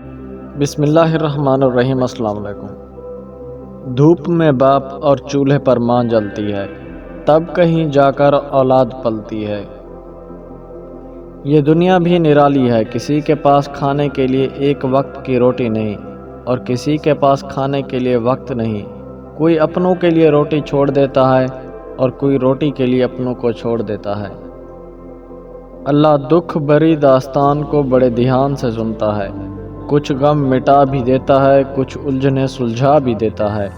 بسم اللہ الرحمن الرحیم۔ السلام علیکم۔ دھوپ میں باپ اور چولہے پر ماں جلتی ہے، تب کہیں جا کر اولاد پلتی ہے۔ یہ دنیا بھی نرالی ہے، کسی کے پاس کھانے کے لیے ایک وقت کی روٹی نہیں اور کسی کے پاس کھانے کے لیے وقت نہیں۔ کوئی اپنوں کے لیے روٹی چھوڑ دیتا ہے اور کوئی روٹی کے لیے اپنوں کو چھوڑ دیتا ہے۔ اللہ دکھ بھری داستان کو بڑے دھیان سے سنتا ہے، کچھ غم مٹا بھی دیتا ہے، کچھ الجھنیں سلجھا بھی دیتا ہے،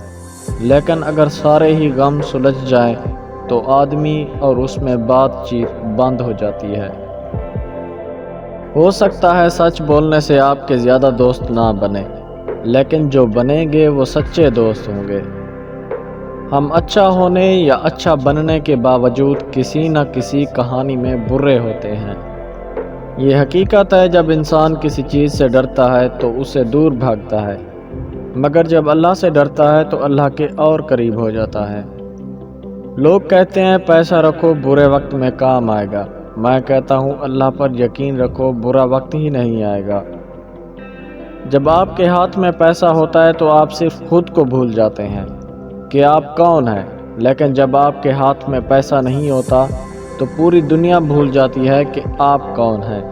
لیکن اگر سارے ہی غم سلجھ جائیں تو آدمی اور اس میں بات چیت بند ہو جاتی ہے۔ ہو سکتا ہے سچ بولنے سے آپ کے زیادہ دوست نہ بنے، لیکن جو بنیں گے وہ سچے دوست ہوں گے۔ ہم اچھا ہونے یا اچھا بننے کے باوجود کسی نہ کسی کہانی میں برے ہوتے ہیں۔ یہ حقیقت ہے، جب انسان کسی چیز سے ڈرتا ہے تو اسے دور بھاگتا ہے، مگر جب اللہ سے ڈرتا ہے تو اللہ کے اور قریب ہو جاتا ہے۔ لوگ کہتے ہیں پیسہ رکھو برے وقت میں کام آئے گا، میں کہتا ہوں اللہ پر یقین رکھو برا وقت ہی نہیں آئے گا۔ جب آپ کے ہاتھ میں پیسہ ہوتا ہے تو آپ صرف خود کو بھول جاتے ہیں کہ آپ کون ہیں، لیکن جب آپ کے ہاتھ میں پیسہ نہیں ہوتا تو پوری دنیا بھول جاتی ہے کہ آپ کون ہیں۔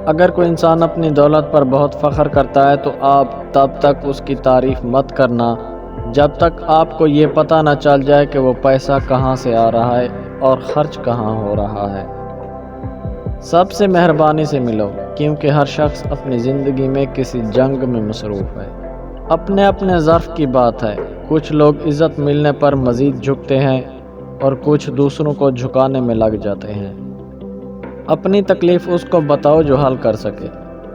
اگر کوئی انسان اپنی دولت پر بہت فخر کرتا ہے تو آپ تب تک اس کی تعریف مت کرنا جب تک آپ کو یہ پتہ نہ چل جائے کہ وہ پیسہ کہاں سے آ رہا ہے اور خرچ کہاں ہو رہا ہے۔ سب سے مہربانی سے ملو، کیونکہ ہر شخص اپنی زندگی میں کسی جنگ میں مصروف ہے۔ اپنے اپنے ظرف کی بات ہے، کچھ لوگ عزت ملنے پر مزید جھکتے ہیں اور کچھ دوسروں کو جھکانے میں لگ جاتے ہیں۔ اپنی تکلیف اس کو بتاؤ جو حل کر سکے،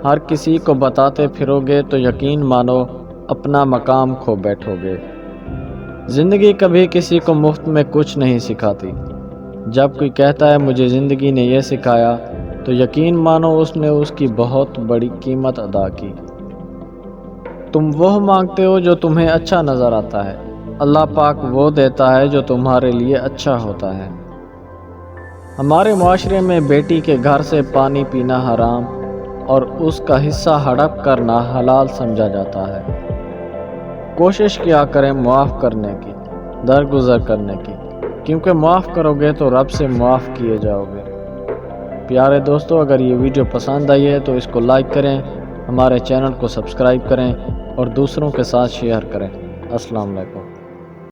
ہر کسی کو بتاتے پھرو گے تو یقین مانو اپنا مقام کھو بیٹھو گے۔ زندگی کبھی کسی کو مفت میں کچھ نہیں سکھاتی۔ جب کوئی کہتا ہے مجھے زندگی نے یہ سکھایا تو یقین مانو اس نے اس کی بہت بڑی قیمت ادا کی۔ تم وہ مانگتے ہو جو تمہیں اچھا نظر آتا ہے، اللہ پاک وہ دیتا ہے جو تمہارے لیے اچھا ہوتا ہے۔ ہمارے معاشرے میں بیٹی کے گھر سے پانی پینا حرام اور اس کا حصہ ہڑپ کرنا حلال سمجھا جاتا ہے۔ کوشش کیا کریں معاف کرنے کی، درگزر کرنے کی، کیونکہ معاف کرو گے تو رب سے معاف کیے جاؤ گے۔ پیارے دوستو، اگر یہ ویڈیو پسند آئی ہے تو اس کو لائک کریں، ہمارے چینل کو سبسکرائب کریں اور دوسروں کے ساتھ شیئر کریں۔ السلام علیکم۔